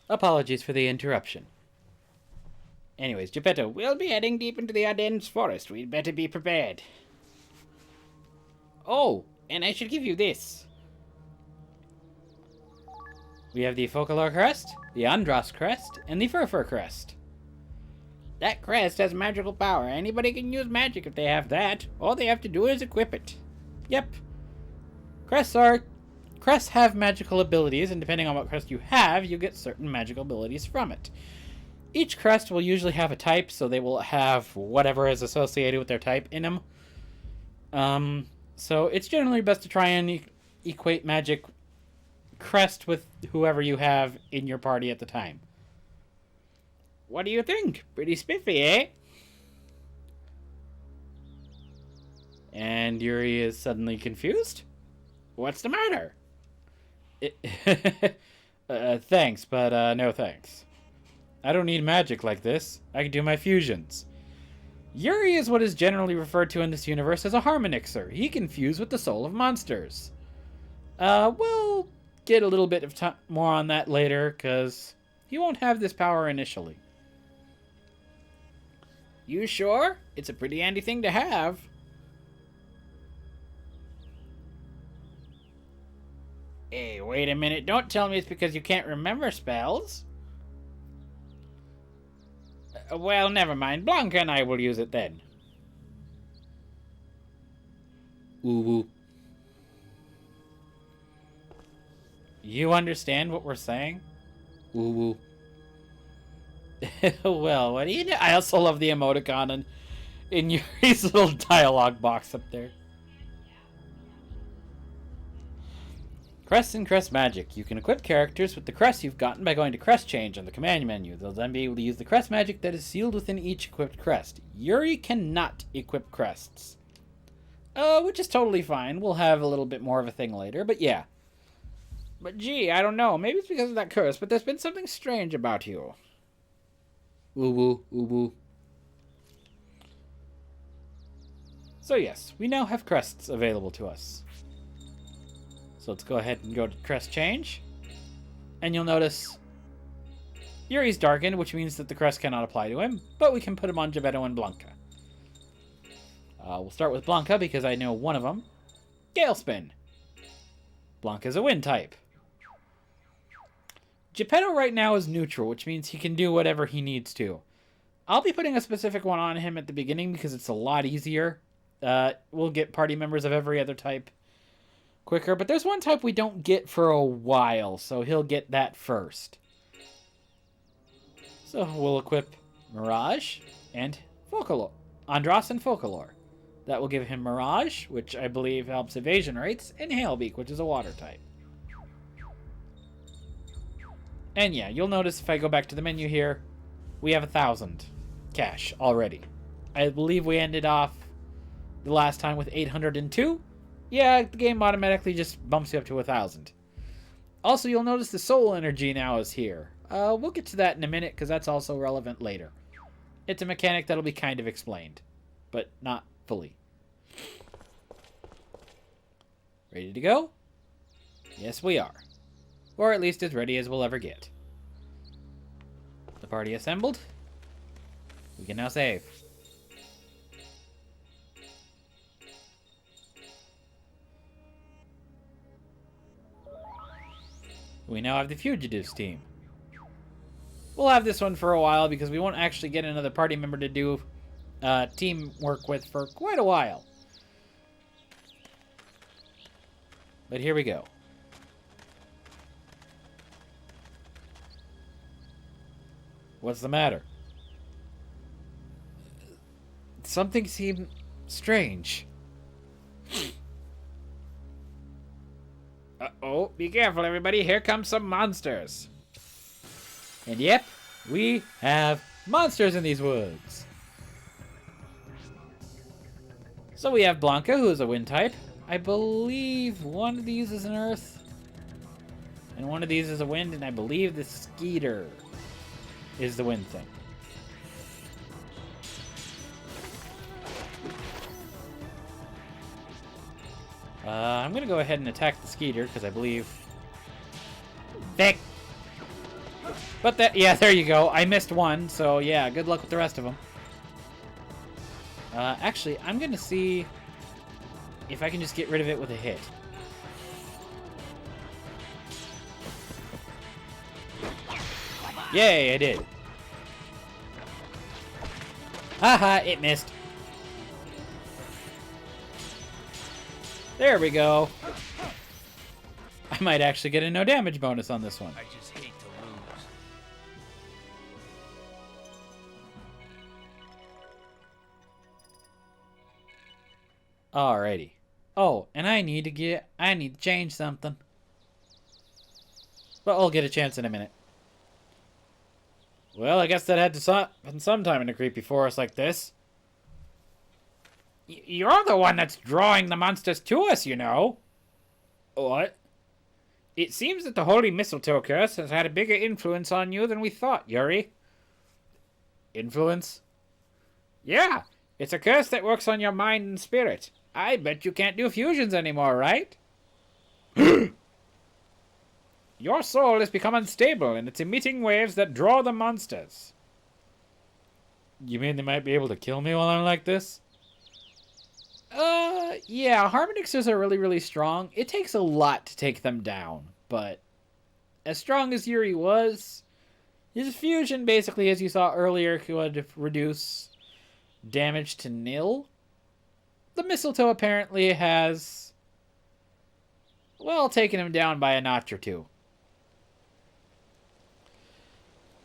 Apologies for the interruption. Anyways, Geppetto, we'll be heading deep into the Ardennes forest. We'd better be prepared. Oh, and I should give you this. We have the Folklore Crest, the Andros Crest, and the Furfur Crest. That crest has magical power. Anybody can use magic if they have that. All they have to do is equip it. Yep. Crests have magical abilities, and depending on what crest you have, you get certain magical abilities from it. Each crest will usually have a type, so they will have whatever is associated with their type in them. So it's generally best to try and equate magic crest with whoever you have in your party at the time. What do you think? Pretty spiffy, eh? And Yuri is suddenly confused. What's the matter? Thanks, but no thanks. I don't need magic like this. I can do my fusions. Yuri is what is generally referred to in this universe as a harmonixer. He can fuse with the soul of monsters. We'll get a little bit of more on that later, because he won't have this power initially. You sure? It's a pretty handy thing to have. Hey, wait a minute. Don't tell me it's because you can't remember spells. Well, never mind. Blanca and I will use it then. Woo-woo. You understand what we're saying? Woo-woo. Well, what do you know? I also love the emoticon in Yuri's little dialogue box up there. Crest and Crest Magic. You can equip characters with the crest you've gotten by going to Crest Change on the command menu. They'll then be able to use the crest magic that is sealed within each equipped crest. Yuri cannot equip crests. Which is totally fine. We'll have a little bit more of a thing later, but yeah. But gee, I don't know. Maybe it's because of that curse, but there's been something strange about you. Ooh-woo, ooh-woo. So yes, we now have crests available to us. So let's go ahead and go to crest change. And you'll notice Yuri's darkened, which means that the crest cannot apply to him, but we can put him on Geppetto and Blanca. We'll start with Blanca because I know one of them. Gale Spin. Blanca's a wind type. Geppetto right now is neutral, which means he can do whatever he needs to. I'll be putting a specific one on him at the beginning because it's a lot easier. We'll get party members of every other type quicker, but there's one type we don't get for a while, so he'll get that first. So we'll equip Mirage and Folklore. Andros and Folklore. That will give him Mirage, which I believe helps evasion rates, and Hailbeak, which is a water type. And yeah, you'll notice if I go back to the menu here, we have 1,000 cash already. I believe we ended off the last time with 802. Yeah, the game automatically just bumps you up to 1,000. Also, you'll notice the soul energy now is here. We'll get to that in a minute because that's also relevant later. It's a mechanic that'll be kind of explained, but not fully. Ready to go? Yes, we are. Or at least as ready as we'll ever get. The party assembled. We can now save. We now have the Fugitives team. We'll have this one for a while because we won't actually get another party member to do teamwork with for quite a while. But here we go. What's the matter? Something seemed strange. Uh-oh, be careful everybody, here come some monsters. And yep, we have monsters in these woods. So we have Blanca, who is a wind type. I believe one of these is an earth. And one of these is a wind, and I believe the Skeeter is the wind thing. I'm going to go ahead and attack the Skeeter, because I believe... Vic! But that, yeah, there you go. I missed one, so yeah, good luck with the rest of them. Actually, I'm gonna see if I can just get rid of it with a hit. Yay, I did. Haha, it missed. There we go. I might actually get a no damage bonus on this one. I just hate to lose. Alrighty. Oh, and I need to change something. But I'll get a chance in a minute. Well, I guess that had to happen sometime in a creepy forest like this. You're the one that's drawing the monsters to us, you know. What? It seems that the Holy Mistletoe Curse has had a bigger influence on you than we thought, Yuri. Influence? Yeah, it's a curse that works on your mind and spirit. I bet you can't do fusions anymore, right? Your soul has become unstable, and it's emitting waves that draw the monsters. You mean they might be able to kill me while I'm like this? Yeah, Harmonixers are really, really strong. It takes a lot to take them down, but as strong as Yuri was, his fusion basically, as you saw earlier, could reduce damage to nil. The mistletoe apparently has, well, taken him down by a notch or two.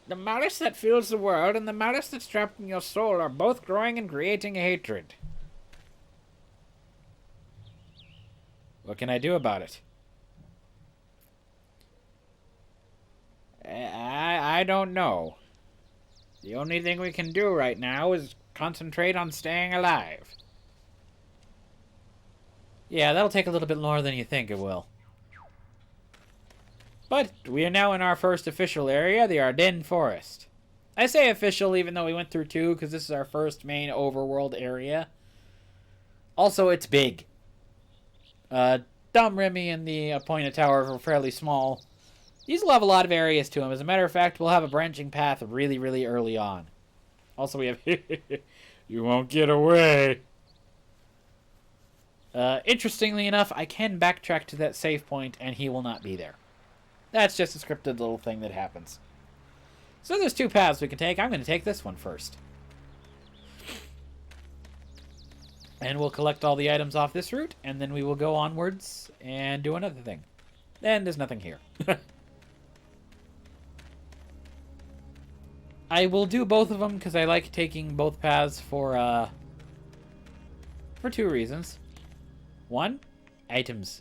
The malice that fills the world and the malice that's trapped in your soul are both growing and creating a hatred. What can I do about it? I don't know. The only thing we can do right now is concentrate on staying alive. Yeah, that'll take a little bit more than you think it will. But we are now in our first official area, the Ardennes Forest. I say official even though we went through two because this is our first main overworld area. Also, it's big. Dom Remy and the Appointed Tower are fairly small. These will have a lot of areas to them. As a matter of fact, we'll have a branching path really, really early on. Also, we have... You won't get away. Interestingly enough, I can backtrack to that save point, and he will not be there. That's just a scripted little thing that happens. So there's two paths we can take. I'm going to take this one first. And we'll collect all the items off this route, and then we will go onwards and do another thing. Then there's nothing here. I will do both of them because I like taking both paths for two reasons. One, items.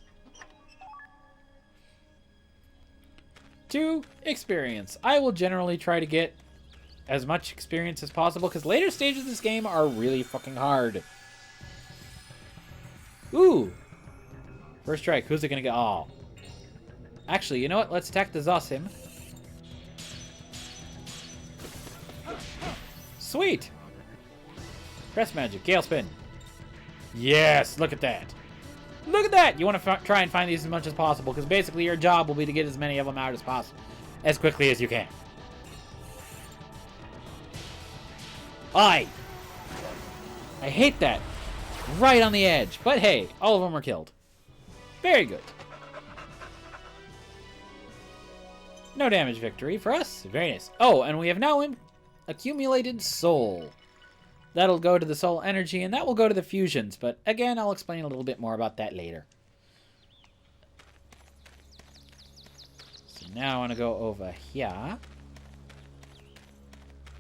Two, experience. I will generally try to get as much experience as possible because later stages of this game are really fucking hard. Ooh! First strike. Who's it gonna get? Oh. Actually, you know what? Let's attack the Zosim. Sweet! Press magic. Gale spin. Yes! Look at that. Look at that! You want to try and find these as much as possible because basically your job will be to get as many of them out as possible. As quickly as you can. I hate that. Right on the edge. But hey, all of them are killed. Very good. No damage victory for us. Very nice. Oh, and we have now accumulated soul. That'll go to the soul energy, and that will go to the fusions. But again, I'll explain a little bit more about that later. So now I want to go over here.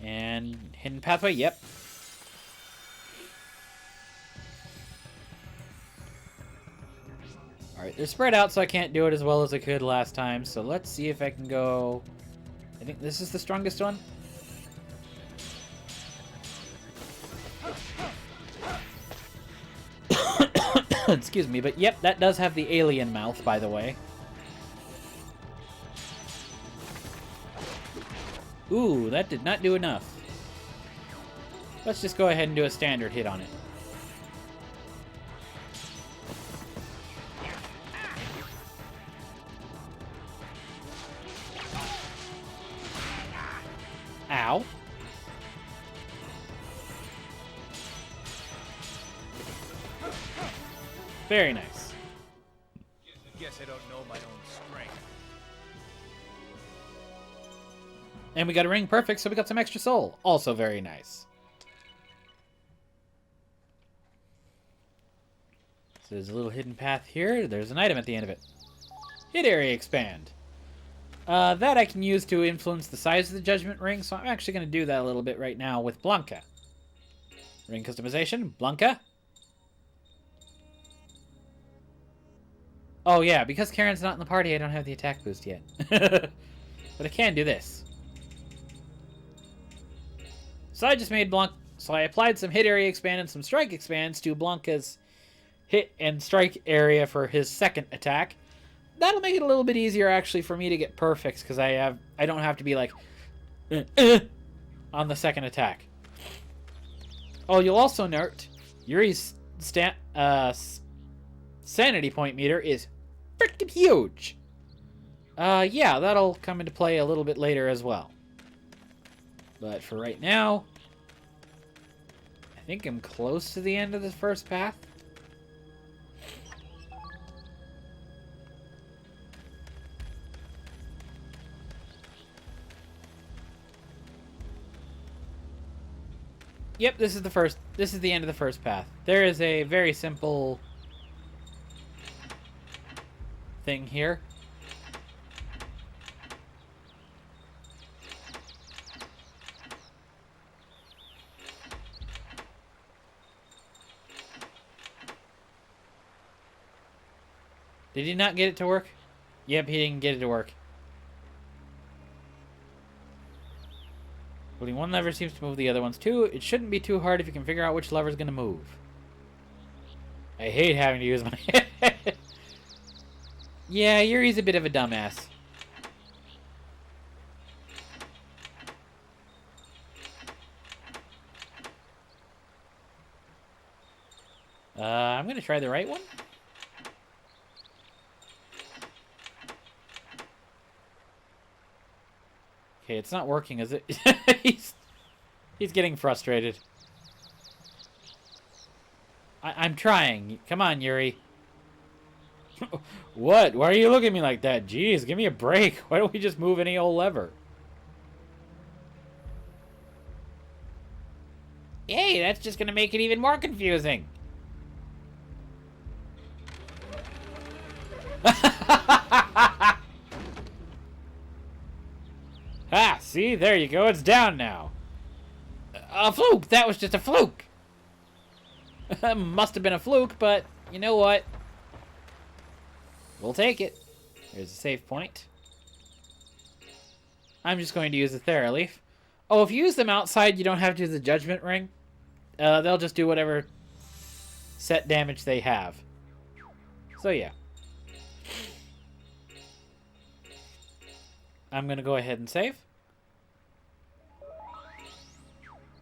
And hidden pathway, yep. Alright, they're spread out, so I can't do it as well as I could last time. So let's see if I can go... I think this is the strongest one. Excuse me, but yep, that does have the alien mouth, by the way. Ooh, that did not do enough. Let's just go ahead and do a standard hit on it. Very nice. Guess I don't know my own strength. And we got a ring perfect, so we got some extra soul. Also very nice. So there's a little hidden path here. There's an item at the end of it. Hit area expand. That I can use to influence the size of the judgment ring, so I'm actually going to do that a little bit right now with Blanca. Ring customization, Blanca. Oh yeah, because Karen's not in the party, I don't have the attack boost yet. But I can do this. So I just made Blanca. So I applied some hit area expand and some strike expands to Blanca's hit and strike area for his second attack. That'll make it a little bit easier actually for me to get perfects because I don't have to be like on the second attack. Oh, you'll also note Yuri's sanity point meter is freaking huge. Yeah, that'll come into play a little bit later as well. But for right now, I think I'm close to the end of the first path. Yep, this is the end of the first path. There is a very simple thing here. Did he not get it to work? Yep, he didn't get it to work. Holding one lever seems to move the other ones too. It shouldn't be too hard if you can figure out which lever is going to move. I hate having to use my head. Yeah, Yuri's a bit of a dumbass. I'm going to try the right one. Okay, it's not working, is it? He's getting frustrated. I'm trying. Come on, Yuri. What? Why are you looking at me like that? Jeez, give me a break. Why don't we just move any old lever? Hey, that's just going to make it even more confusing. Ah, see? There you go. It's down now. A fluke. That was just a fluke. Must have been a fluke, but you know what? We'll take it. There's a save point. I'm just going to use the Thera-Leaf. Oh, if you use them outside, you don't have to use the Judgment Ring. They'll just do whatever set damage they have. So, yeah. I'm going to go ahead and save.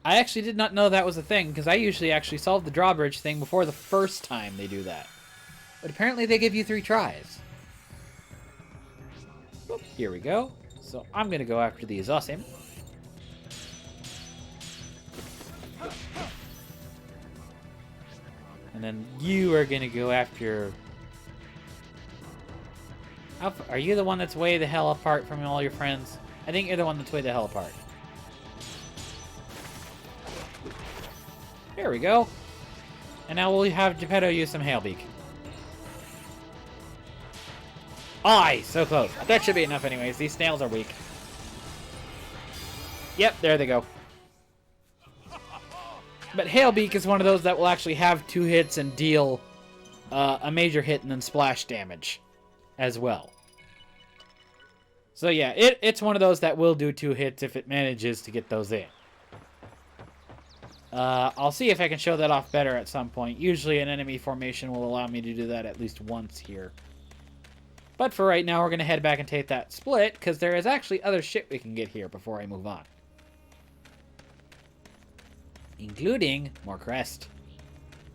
I actually did not know that was a thing, because I usually actually solve the drawbridge thing before the first time they do that. But apparently they give you 3 tries. Oop, here we go. So I'm going to go after the Azosim. And then you are going to go after... Are you the one that's way the hell apart from all your friends? I think you're the one that's way the hell apart. There we go. And now we'll have Geppetto use some Hailbeak. Aye, so close. That should be enough anyways. These snails are weak. Yep, there they go. But Hailbeak is one of those that will actually have 2 hits and deal a major hit and then splash damage as well. So yeah, it's one of those that will do 2 hits if it manages to get those in. I'll see if I can show that off better at some point. Usually an enemy formation will allow me to do that at least once here. But for right now, we're going to head back and take that split, because there is actually other shit we can get here before I move on. Including more crest.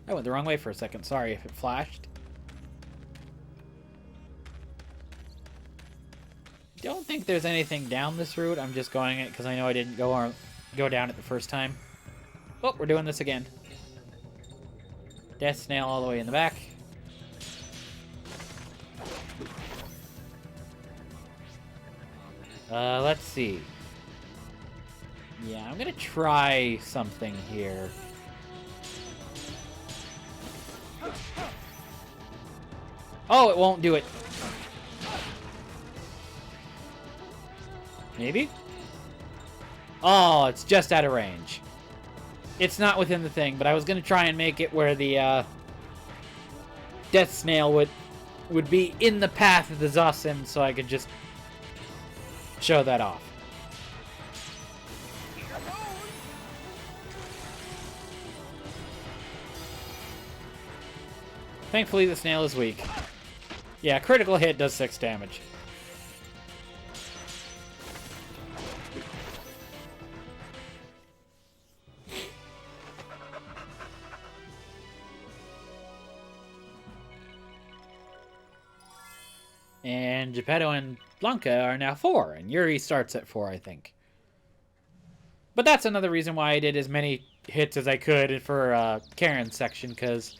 I went the wrong way for a second. Sorry if it flashed. Don't think there's anything down this route. I'm just going it because I know I didn't go down it the first time. Oh, we're doing this again. Death snail all the way in the back. Let's see. Yeah, I'm gonna try something here. Oh, it won't do it. Maybe? Oh, it's just out of range. It's not within the thing, but I was gonna try and make it where the death snail would be in the path of the Zosim, so I could just show that off. Thankfully, the snail is weak. Yeah, critical hit does 6 damage. And Geppetto and Blanca are now 4, and Yuri starts at 4, I think. But that's another reason why I did as many hits as I could for Karen's section, because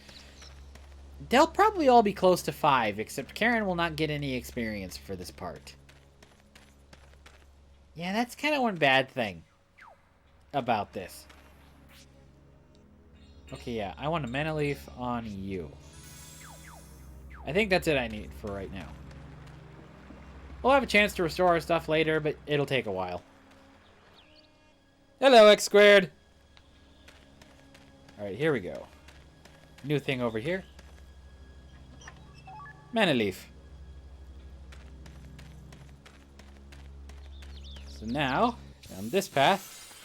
they'll probably all be close to 5, except Karen will not get any experience for this part. Yeah, that's kind of one bad thing about this. Okay, yeah, I want a mana leaf on you. I think that's it I need for right now. We'll have a chance to restore our stuff later, but it'll take a while. Hello, X squared! Alright, here we go. New thing over here. Mana leaf. So now, down this path.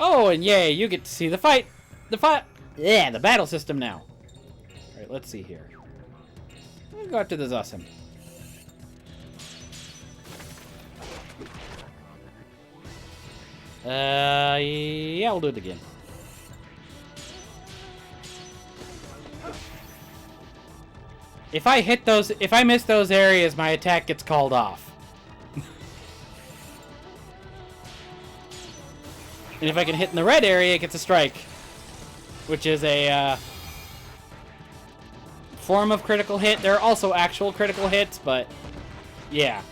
Oh, and yay, you get to see the fight! Yeah, the battle system now. Alright, let's see here. We'll go up to the Zosim. Yeah, we'll do it again. If I miss those areas, my attack gets called off. And if I can hit in the red area, it gets a strike. Which is a, form of critical hit. There are also actual critical hits, but, yeah.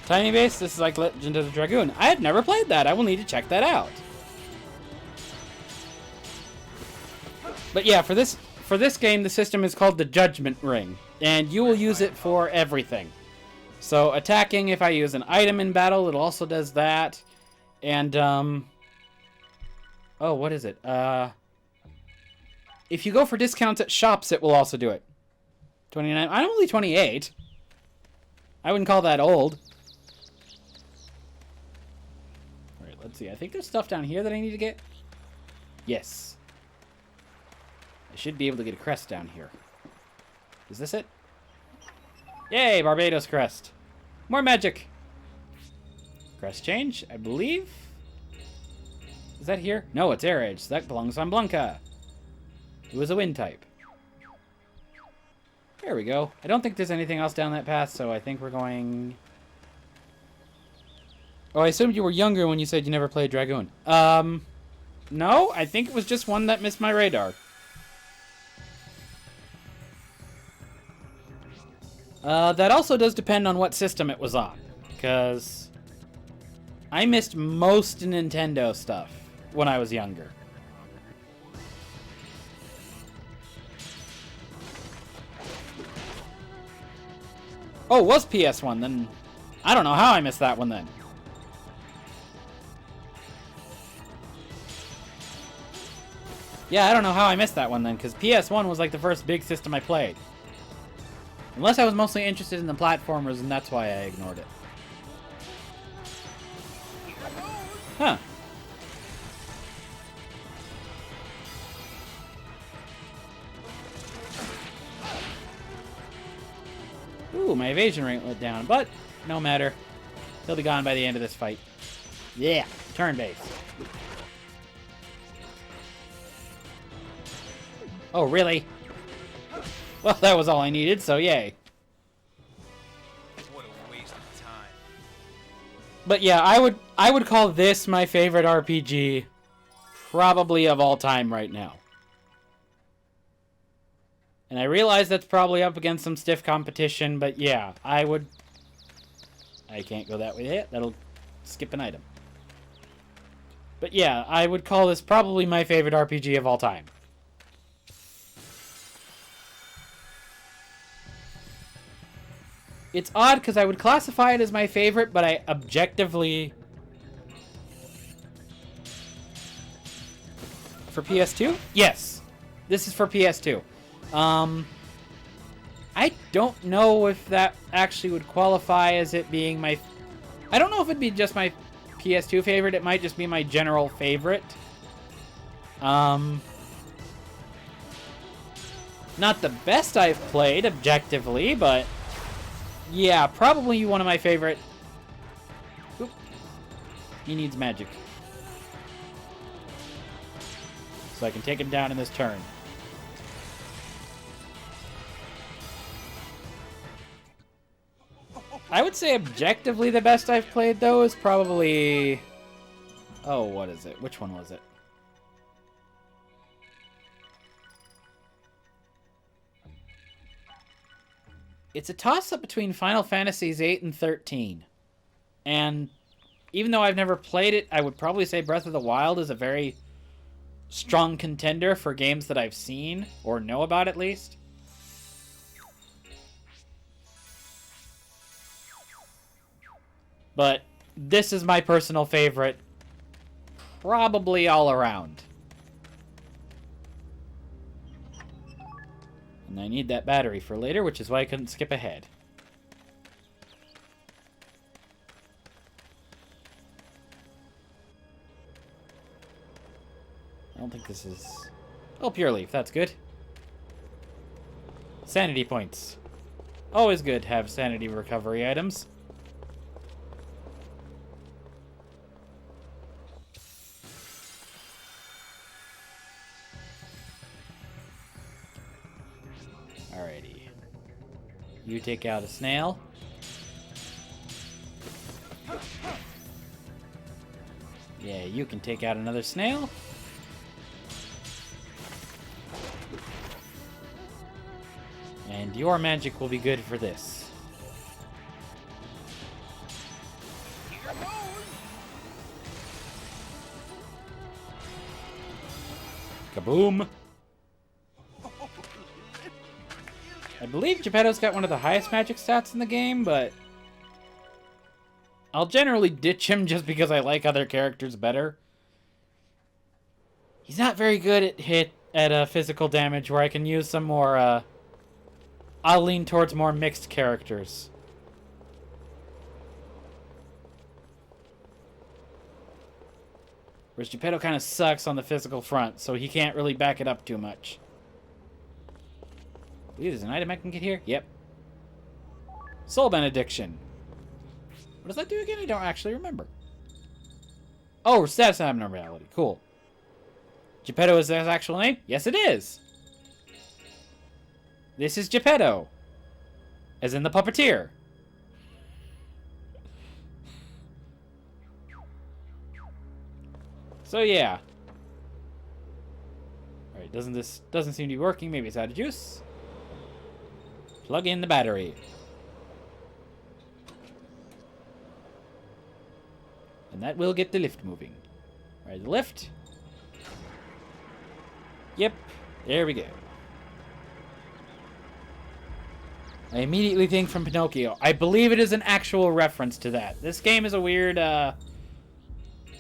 Tiny Base, this is like Legend of the Dragoon. I have never played that. I will need to check that out. But yeah, for this game, the system is called the Judgment Ring, and you will use it for everything. So attacking, if I use an item in battle, it also does that. And oh, what is it? If you go for discounts at shops, it will also do it. 29. I'm only 28. I wouldn't call that old. All right, let's see. I think there's stuff down here that I need to get. Yes. I should be able to get a crest down here. Is this it? Yay, Barbados crest. More magic. Crest change, I believe. Is that here? No, it's air edge. So that belongs on Blanca. It was a wind type. There we go. I don't think there's anything else down that path, so I think we're going... Oh, I assumed you were younger when you said you never played Dragoon. No, I think it was just one that missed my radar. That also does depend on what system it was on, because I missed most Nintendo stuff when I was younger. Oh, it was PS1, then I don't know how I missed that one then. Yeah, I don't know how I missed that one then, because PS1 was like the first big system I played. Unless I was mostly interested in the platformers, and that's why I ignored it. Huh. Ooh, my evasion rate went down, but no matter. He'll be gone by the end of this fight. Yeah, turn base. Oh, really? Well, that was all I needed, so yay. What a waste of time. But yeah, I would call this my favorite RPG probably of all time right now. And I realize that's probably up against some stiff competition, but yeah, I can't go that way yet. That'll skip an item. But yeah, I would call this probably my favorite RPG of all time. It's odd because I would classify it as my favorite, but I objectively... For PS2? Yes. This is for PS2. I don't know if that actually would qualify as it being my... I don't know if it'd be just my PS2 favorite. It might just be my general favorite. Not the best I've played, objectively, but... Yeah, probably one of my favorite... Oop. He needs magic. So I can take him down in this turn. I would say objectively the best I've played, though, is probably... Oh, what is it? Which one was it? It's a toss-up between Final Fantasies 8 and 13. And even though I've never played it, I would probably say Breath of the Wild is a very strong contender for games that I've seen, or know about at least. But this is my personal favorite, probably all around. And I need that battery for later, which is why I couldn't skip ahead. I don't think this is... Oh, Pure Leaf, that's good. Sanity points. Always good to have sanity recovery items. Alrighty. You take out a snail. Yeah, you can take out another snail. And your magic will be good for this. Kaboom! I believe Geppetto's got one of the highest magic stats in the game, but I'll generally ditch him just because I like other characters better. He's not very good at physical damage, where I can use some more, I'll lean towards more mixed characters. Whereas Geppetto kind of sucks on the physical front, so he can't really back it up too much. I believe there's an item I can get here. Yep. Soul Benediction. What does that do again? I don't actually remember. Oh, status abnormality. Cool. Geppetto is his actual name? Yes, it is. This is Geppetto. As in the puppeteer. So yeah. Alright, doesn't seem to be working. Maybe it's out of juice. Plug in the battery. And that will get the lift moving. Alright, the lift. Yep, there we go. I immediately think from Pinocchio. I believe it is an actual reference to that. This game is a weird,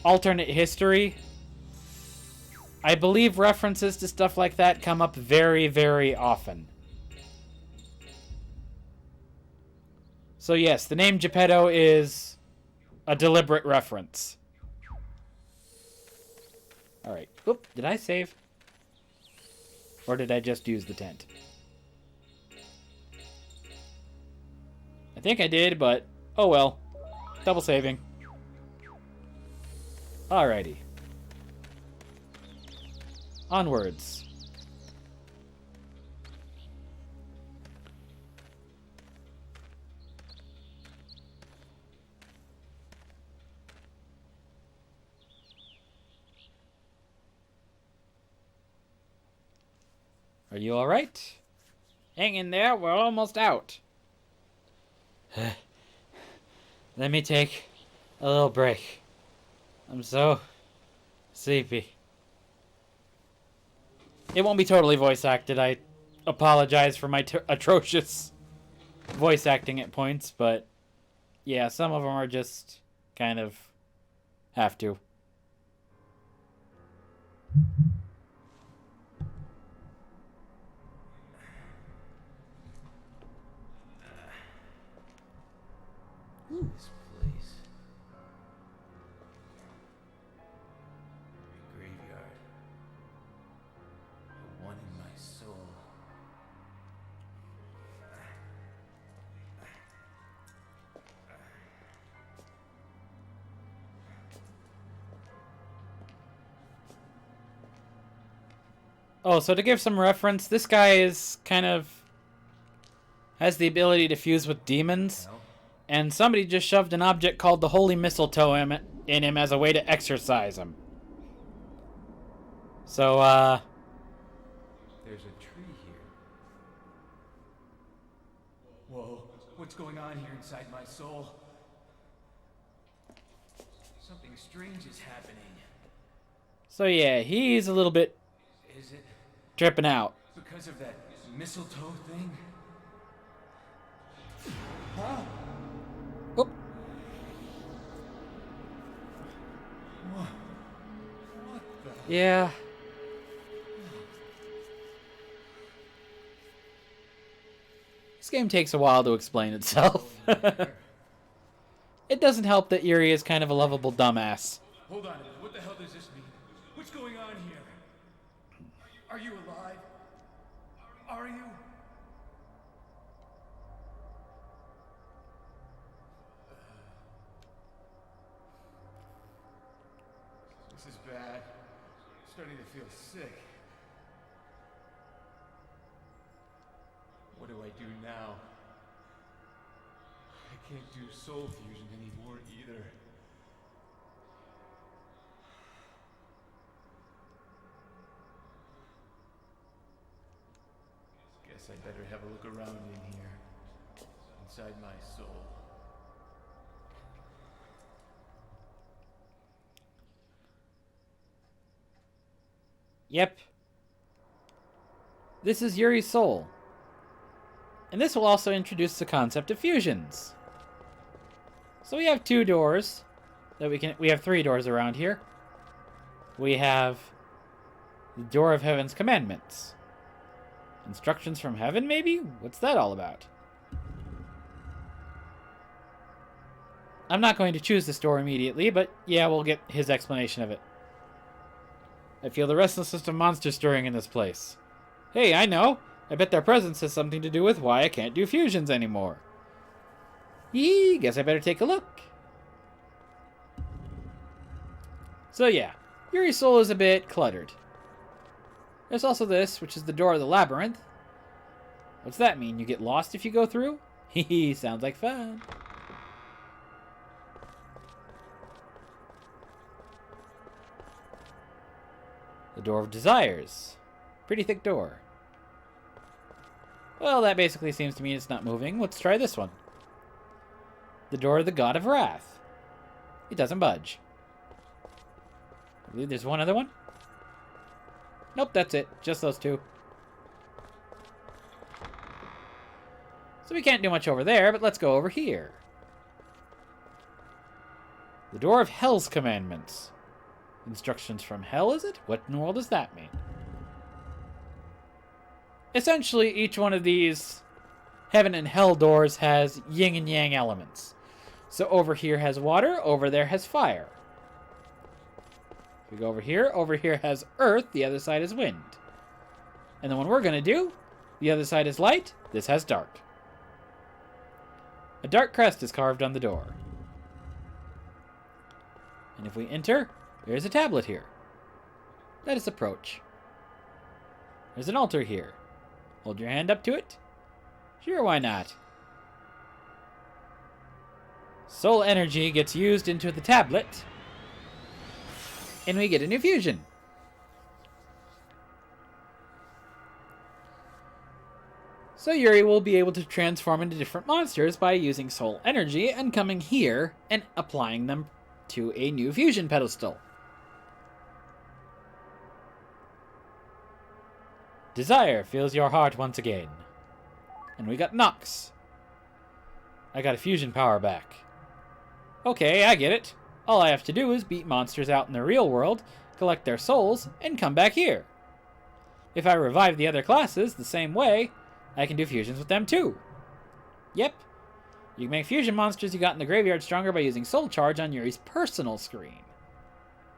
alternate history. I believe references to stuff like that come up very, very often. So yes, the name Geppetto is a deliberate reference. Alright. Oop, did I save? Or did I just use the tent? I think I did, but oh well. Double saving. Alrighty. Onwards. Are you alright? Hang in there, we're almost out. Let me take a little break. I'm so sleepy. It won't be totally voice acted. I apologize for my atrocious voice acting at points, but yeah, some of them are just kind of have to. This place. A graveyard. The one in my soul. Oh, so to give some reference, this guy is kind of has the ability to fuse with demons. No? And somebody just shoved an object called the Holy Mistletoe in him as a way to exorcise him. So, There's a tree here. Whoa, what's going on here inside my soul? Something strange is happening. So yeah, he's a little bit Is it tripping out. because of that mistletoe thing? Huh? Oop. What the? Yeah. This game takes a while to explain itself. It doesn't help that Yuri is kind of a lovable dumbass. Hold on a minute. What the hell does this mean? What's going on here? Are you alive? Are you? This is bad. I'm starting to feel sick. What do I do now? I can't do soul fusion anymore either. Guess I better have a look around in here. Inside my soul. Yep. This is Yuri's soul. And this will also introduce the concept of fusions. So we have two doors that we have three doors around here. We have the door of heaven's commandments. Instructions from heaven, maybe? What's that all about? I'm not going to choose this door immediately, but yeah, we'll get his explanation of it. I feel the restlessness of monsters stirring in this place. Hey, I know. I bet their presence has something to do with why I can't do fusions anymore. Yee, guess I better take a look. So yeah, Yuri's soul is a bit cluttered. There's also this, which is the door of the labyrinth. What's that mean? You get lost if you go through? Hee, sounds like fun. The door of desires. Pretty thick door. Well, that basically seems to mean it's not moving. Let's try this one. The door of the god of wrath. It doesn't budge. I believe there's one other one. Nope, that's it. Just those two. So we can't do much over there, but let's go over here. The door of hell's commandments. Instructions from hell, is it? What in the world does that mean? Essentially, each one of these heaven and hell doors has yin and yang elements. So over here has water, over there has fire. If we go over here has earth, the other side is wind. And the one we're going to do, the other side is light, this has dark. A dark crest is carved on the door. And if we enter, there's a tablet here. Let us approach. There's an altar here. Hold your hand up to it. Sure, why not? Soul energy gets used into the tablet, and we get a new fusion. So Yuri will be able to transform into different monsters by using soul energy and coming here and applying them to a new fusion pedestal. Desire fills your heart once again. And we got Nox. I got a fusion power back. Okay, I get it. All I have to do is beat monsters out in the real world, collect their souls, and come back here. If I revive the other classes the same way, I can do fusions with them too. Yep. You can make fusion monsters you got in the graveyard stronger by using soul charge on Yuri's personal screen.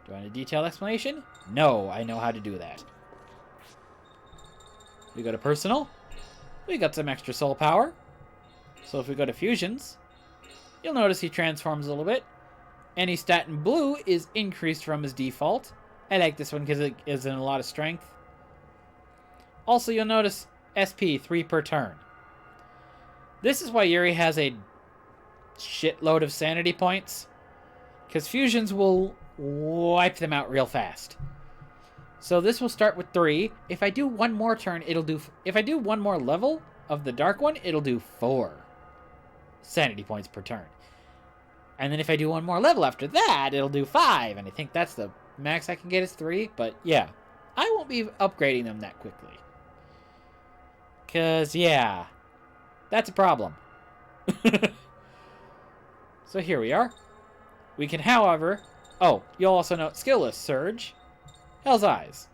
Do I want a detailed explanation? No, I know how to do that. We go to personal. We got some extra soul power. So if we go to fusions, you'll notice he transforms a little bit. Any stat in blue is increased from his default. I like this one because it gives him a lot of strength. Also, you'll notice SP 3 per turn. This is why Yuri has a shitload of sanity points, because fusions will wipe them out real fast. So this will start with 3. If I do one more turn, it'll do... If I do one more level of the dark one, it'll do 4 sanity points per turn. And then if I do one more level after that, it'll do 5. And I think that's the max I can get is 3. But yeah, I won't be upgrading them that quickly. Because, yeah, that's a problem. So here we are. We can, however... Oh, you'll also note skill list Surge. Hell's Eyes.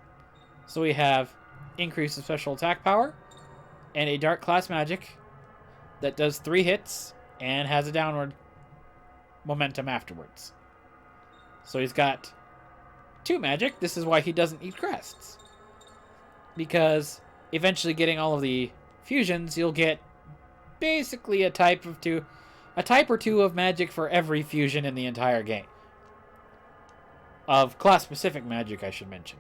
So we have increase of special attack power and a dark class magic that does 3 hits and has a downward momentum afterwards. So he's got 2 magic. This is why he doesn't need crests. Because eventually getting all of the fusions, you'll get basically a type or 2 of magic for every fusion in the entire game. Of class-specific magic, I should mention.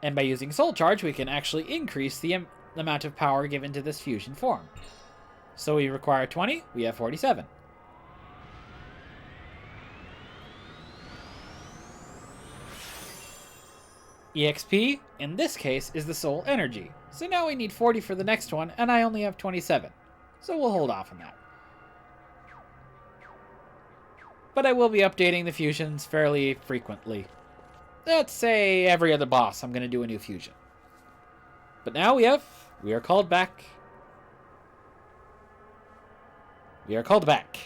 And by using Soul Charge, we can actually increase the amount of power given to this fusion form. So we require 20, we have 47. EXP, in this case, is the Soul Energy. So now we need 40 for the next one, and I only have 27. So we'll hold off on that. But I will be updating the fusions fairly frequently. Let's say every other boss I'm going to do a new fusion. But now we are called back. We are called back.